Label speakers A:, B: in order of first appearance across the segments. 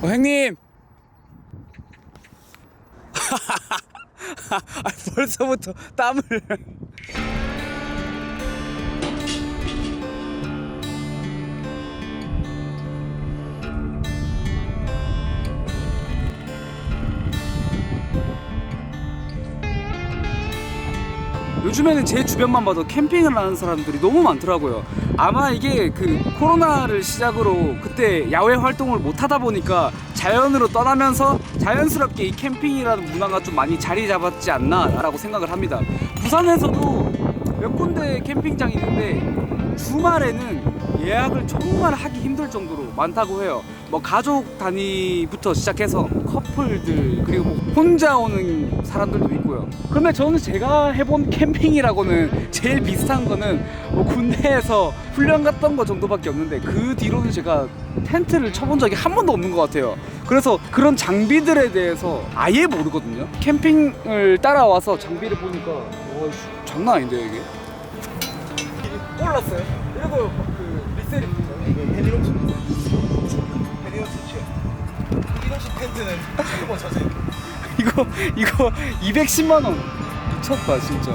A: 형님. 벌써부터 땀을. 요즘에는 제 주변만 봐도 캠핑을 하는 사람들이 너무 많더라고요. 아마 이게 그 코로나를 시작으로 그때 야외 활동을 못 하다 보니까 자연으로 떠나면서 자연스럽게 이 캠핑이라는 문화가 좀 많이 자리 잡았지 않나 라고 생각을 합니다. 부산에서도 몇 군데 캠핑장이 있는데 주말에는 예약을 정말 하기 힘들 정도로 많다고 해요. 뭐 가족 단위부터 시작해서 커플들 그리고 뭐 혼자 오는 사람들도 있고요. 그런데 저는 제가 해본 캠핑이라고는 제일 비슷한 거는 뭐 군대에서 훈련 갔던 거 정도밖에 없는데 그 뒤로는 제가 텐트를 쳐본 적이 한 번도 없는 것 같아요. 그래서 그런 장비들에 대해서 아예 모르거든요. 캠핑을 따라와서 장비를 보니까 와, 장난 아닌데요 이게. 올랐어요? 이래도 그 리셀이 붙어요?
B: 이거 헤리록스 헤리록스 텐트는 무조건 사세요.
A: 이거 210만 원 미쳤다 진짜.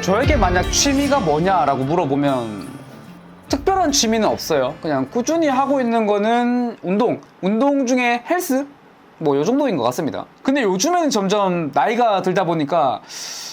A: 저에게 만약 취미가 뭐냐라고 물어보면 특별한 취미는 없어요. 그냥 꾸준히 하고 있는 거는 운동 중에 헬스? 뭐 요 정도인 것 같습니다. 근데 요즘에는 점점 나이가 들다 보니까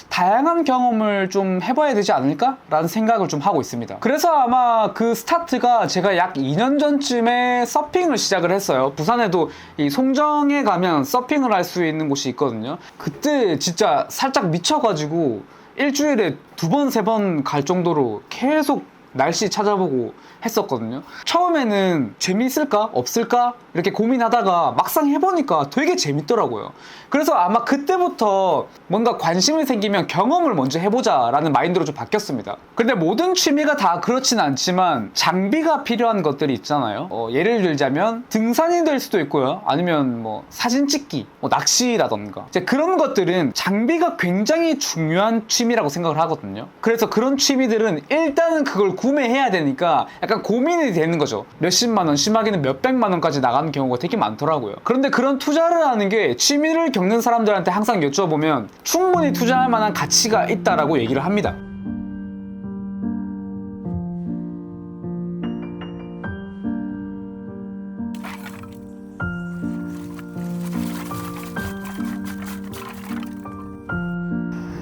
A: 다양한 경험을 좀 해봐야 되지 않을까? 라는 생각을 좀 하고 있습니다. 그래서 아마 그 스타트가 제가 약 2년 전쯤에 서핑을 시작을 했어요. 부산에도 이 송정에 가면 서핑을 할 수 있는 곳이 있거든요. 그때 진짜 살짝 미쳐가지고 일주일에 2번, 3번 갈 정도로 계속 날씨 찾아보고 했었거든요. 처음에는 재미있을까? 없을까? 이렇게 고민하다가 막상 해보니까 되게 재밌더라고요. 그래서 아마 그때부터 뭔가 관심이 생기면 경험을 먼저 해보자 라는 마인드로 좀 바뀌었습니다. 근데 모든 취미가 다 그렇진 않지만 장비가 필요한 것들이 있잖아요. 예를 들자면 등산이 될 수도 있고요. 아니면 뭐 사진 찍기, 뭐 낚시라던가 이제 그런 것들은 장비가 굉장히 중요한 취미라고 생각을 하거든요. 그래서 그런 취미들은 일단은 그걸 구매해야 되니까 약간 고민이 되는 거죠. 몇십만 원, 심하게는 몇백만 원까지 나가는 경우가 되게 많더라고요. 그런데 그런 투자를 하는 게 취미를 겪는 사람들한테 항상 여쭤보면 충분히 투자할 만한 가치가 있다라고 얘기를 합니다.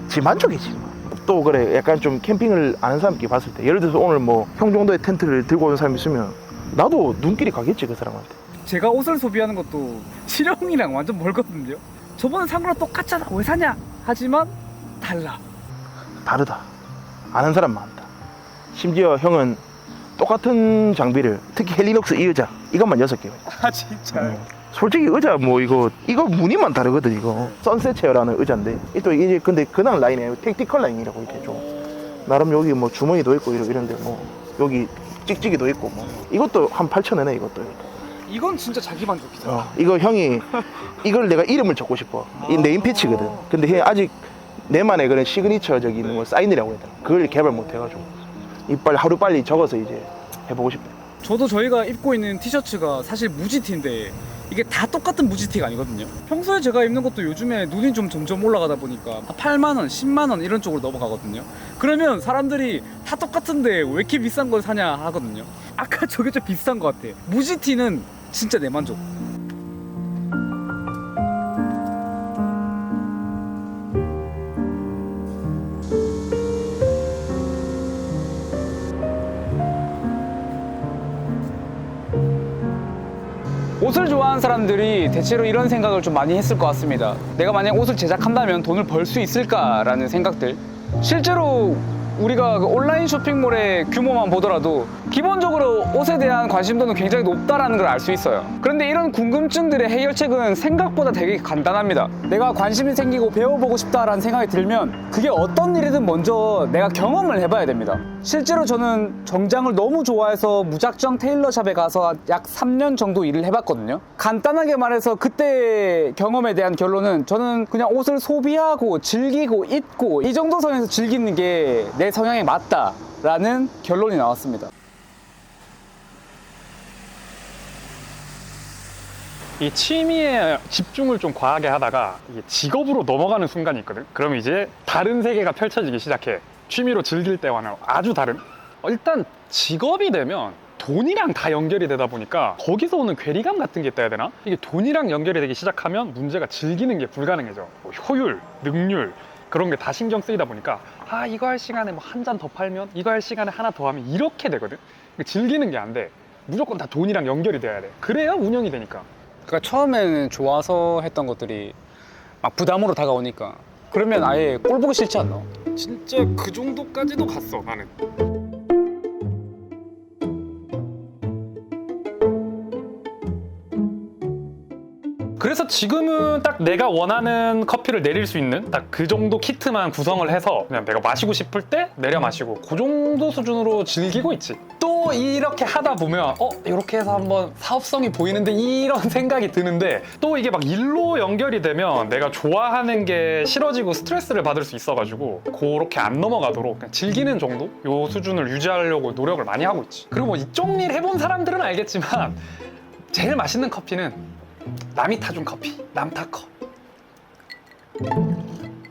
B: 지 만족이지. 또 그래 약간 좀 캠핑을 아는 사람끼리 봤을 때 예를 들어서 오늘 뭐 형 정도의 텐트를 들고 오는 사람이 있으면 나도 눈길이 가겠지 그 사람한테.
A: 제가 옷을 소비하는 것도 실형이랑 완전 멀거든요. 저번에 산 거랑 똑같잖아 왜 사냐? 하지만 달라.
B: 다르다. 아는 사람 많다. 심지어 형은 똑같은 장비를 특히 헬리녹스 이 의자 이것만 6개.
A: 아 진짜요?
B: 솔직히 의자 뭐 이거 무늬만 다르거든. 이거 선셋 체어라는 의자인데 또 이제 근데 그냥 라인이에요. 택티컬 라인이라고 이렇게 좀 나름 여기 뭐 주머니도 있고 이런데 뭐 여기 찍찍이도 있고 뭐 이것도 한 8,000원에 이것도.
A: 이건 진짜 자기 만족이잖아.
B: 이거 형이 이걸 내가 이름을 적고 싶어. 이 네임 패치거든. 근데 형이 아직 내만의 그런 시그니처 저기 있는 걸 사인이라고 해야 되나? 그걸 개발 못 해가지고 이빨 하루 빨리 적어서 이제 해보고 싶다.
A: 저도 저희가 입고 있는 티셔츠가 사실 무지티인데 이게 다 똑같은 무지티가 아니거든요. 평소에 제가 입는 것도 요즘에 눈이 좀 점점 올라가다 보니까 8만 원, 10만 원 이런 쪽으로 넘어가거든요. 그러면 사람들이 다 똑같은데 왜 이렇게 비싼 걸 사냐 하거든요. 아까 저게 좀 비슷한 것 같아. 무지티는 진짜 내 만족. 옷을 좋아하는 사람들이 대체로 이런 생각을 좀 많이 했을 것 같습니다. 내가 만약 옷을 제작한다면 돈을 벌 수 있을까라는 생각들. 실제로 우리가 그 온라인 쇼핑몰의 규모만 보더라도 기본적으로 옷에 대한 관심도는 굉장히 높다라는 걸 알 수 있어요. 그런데 이런 궁금증들의 해결책은 생각보다 되게 간단합니다. 내가 관심이 생기고 배워보고 싶다라는 생각이 들면 그게 어떤 일이든 먼저 내가 경험을 해봐야 됩니다. 실제로 저는 정장을 너무 좋아해서 무작정 테일러샵에 가서 약 3년 정도 일을 해봤거든요. 간단하게 말해서 그때 경험에 대한 결론은 저는 그냥 옷을 소비하고 즐기고 입고 이 정도 선에서 즐기는 게 내 성향에 맞다라는 결론이 나왔습니다.
C: 이 취미에 집중을 좀 과하게 하다가 이게 직업으로 넘어가는 순간이 있거든. 그럼 이제 다른 세계가 펼쳐지기 시작해. 취미로 즐길 때와는 아주 다른. 일단 직업이 되면 돈이랑 다 연결이 되다 보니까 거기서 오는 괴리감 같은 게 있다 해야 되나? 이게 돈이랑 연결이 되기 시작하면 문제가 즐기는 게 불가능해져. 뭐 효율, 능률 그런 게 다 신경 쓰이다 보니까 아 이거 할 시간에 뭐 한 잔 더 팔면 이거 할 시간에 하나 더 하면 이렇게 되거든. 즐기는 게 안 돼. 무조건 다 돈이랑 연결이 돼야 돼. 그래야 운영이 되니까.
A: 그러니까 처음에는 좋아서 했던 것들이 막 부담으로 다가오니까 그러면 아예 꼴 보기 싫지 않나?
C: 진짜 그 정도까지도 갔어 나는. 그래서 지금은 딱 내가 원하는 커피를 내릴 수 있는 딱 그 정도 키트만 구성을 해서 그냥 내가 마시고 싶을 때 내려 마시고 그 정도 수준으로 즐기고 있지. 또 이렇게 하다 보면 이렇게 해서 한번 사업성이 보이는데 이런 생각이 드는데 또 이게 막 일로 연결이 되면 내가 좋아하는 게 싫어지고 스트레스를 받을 수 있어가지고 그렇게 안 넘어가도록 그냥 즐기는 정도? 요 수준을 유지하려고 노력을 많이 하고 있지. 그리고 뭐 이쪽 일 해본 사람들은 알겠지만 제일 맛있는 커피는 남이 타준 커피, 남타커.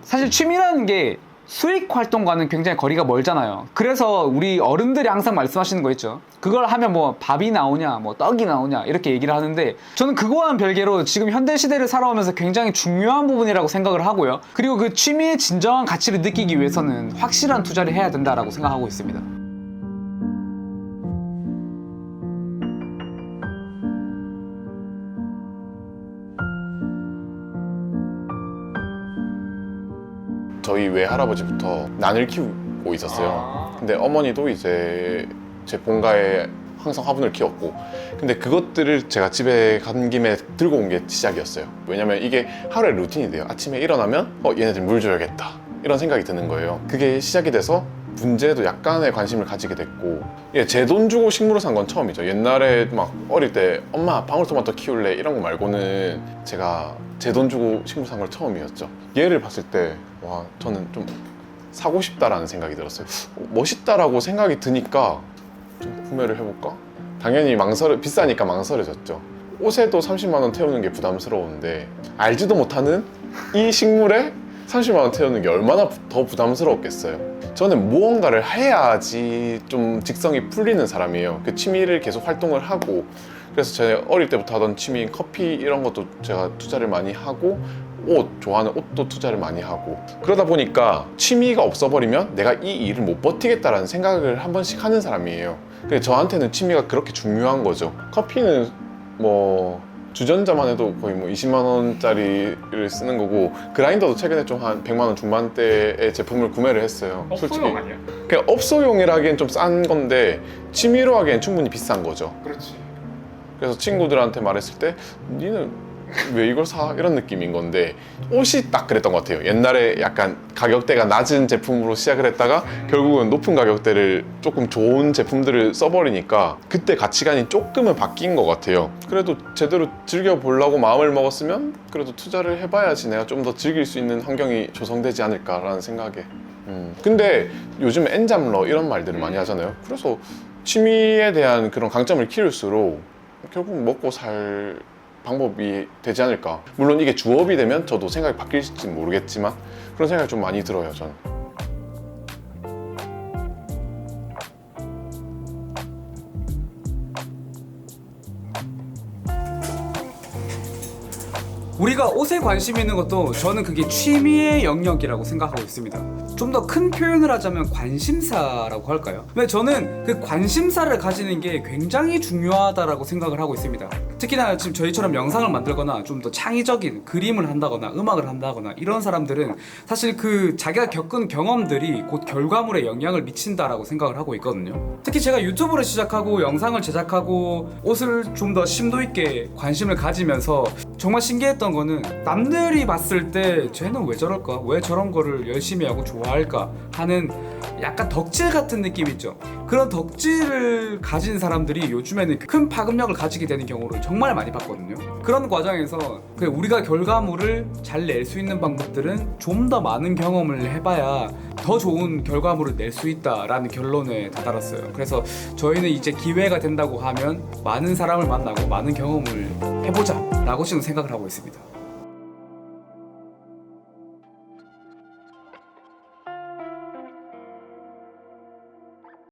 A: 사실 취미라는 게 수익 활동과는 굉장히 거리가 멀잖아요. 그래서 우리 어른들이 항상 말씀하시는 거 있죠. 그걸 하면 뭐 밥이 나오냐, 뭐 떡이 나오냐 이렇게 얘기를 하는데 저는 그거와는 별개로 지금 현대 시대를 살아오면서 굉장히 중요한 부분이라고 생각을 하고요. 그리고 그 취미의 진정한 가치를 느끼기 위해서는 확실한 투자를 해야 된다라고 생각하고 있습니다.
D: 저희 외할아버지부터 난을 키우고 있었어요. 근데 어머니도 이제 제 본가에 항상 화분을 키웠고, 근데 그것들을 제가 집에 간 김에 들고 온 게 시작이었어요. 왜냐면 이게 하루의 루틴이 돼요. 아침에 일어나면 얘네들 물 줘야겠다 이런 생각이 드는 거예요. 그게 시작이 돼서 문제에도 약간의 관심을 가지게 됐고, 제 돈 주고 식물을 산 건 처음이죠. 옛날에 막 어릴 때 엄마 방울토마토 키울래 이런 거 말고는 제가 제 돈 주고 식물 산 걸 처음이었죠. 얘를 봤을 때 와, 저는 좀 사고 싶다라는 생각이 들었어요. 멋있다라고 생각이 드니까 좀 구매를 해볼까? 당연히 비싸니까 망설여졌죠. 옷에도 30만 원 태우는 게 부담스러운데 알지도 못하는 이 식물에 30만 원 태우는 게 얼마나 더 부담스러웠겠어요. 저는 무언가를 해야지 좀 직성이 풀리는 사람이에요. 그 취미를 계속 활동을 하고, 그래서 제가 어릴 때부터 하던 취미인 커피 이런 것도 제가 투자를 많이 하고, 좋아하는 옷도 투자를 많이 하고, 그러다 보니까 취미가 없어버리면 내가 이 일을 못 버티겠다라는 생각을 한 번씩 하는 사람이에요. 근데 저한테는 취미가 그렇게 중요한 거죠. 커피는 뭐 주전자만 해도 거의 뭐 20만 원짜리를 쓰는 거고, 그라인더도 최근에 좀 한 100만 원 중반대의 제품을 구매를 했어요.
C: 업소용 아니야?
D: 그냥 업소용이라기엔 좀 싼 건데 취미로 하기엔 충분히 비싼 거죠.
C: 그렇지.
D: 그래서 친구들한테 말했을 때 니는 왜 이걸 사? 이런 느낌인 건데, 옷이 딱 그랬던 것 같아요. 옛날에 약간 가격대가 낮은 제품으로 시작을 했다가 결국은 높은 가격대를 조금 좋은 제품들을 써버리니까 그때 가치관이 조금은 바뀐 것 같아요. 그래도 제대로 즐겨보려고 마음을 먹었으면 그래도 투자를 해봐야지 내가 좀 더 즐길 수 있는 환경이 조성되지 않을까라는 생각에. 근데 요즘 엔잡러 이런 말들을 많이 하잖아요. 그래서 취미에 대한 그런 강점을 키울수록 결국 먹고 살 방법이 되지 않을까. 물론 이게 주업이 되면 저도 생각이 바뀔지 모르겠지만 그런 생각이 좀 많이 들어요, 저는.
A: 우리가 옷에 관심 있는 것도 저는 그게 취미의 영역이라고 생각하고 있습니다. 좀 더 큰 표현을 하자면 관심사라고 할까요? 근데 저는 그 관심사를 가지는 게 굉장히 중요하다라고 생각을 하고 있습니다. 특히나 지금 저희처럼 영상을 만들거나 좀 더 창의적인 그림을 한다거나 음악을 한다거나 이런 사람들은 사실 그 자기가 겪은 경험들이 곧 결과물에 영향을 미친다라고 생각을 하고 있거든요. 특히 제가 유튜브를 시작하고 영상을 제작하고 옷을 좀 더 심도 있게 관심을 가지면서 정말 신기했던 거는 남들이 봤을 때 쟤는 왜 저럴까? 왜 저런 거를 열심히 하고 좋아할까? 하는 약간 덕질 같은 느낌 있죠. 그런 덕질을 가진 사람들이 요즘에는 큰 파급력을 가지게 되는 경우를 정말 많이 봤거든요. 그런 과정에서 우리가 결과물을 잘 낼 수 있는 방법들은 좀 더 많은 경험을 해봐야 더 좋은 결과물을 낼 수 있다라는 결론에 다다랐어요. 그래서 저희는 이제 기회가 된다고 하면 많은 사람을 만나고 많은 경험을 해보자 라고 지금 생각을 하고 있습니다.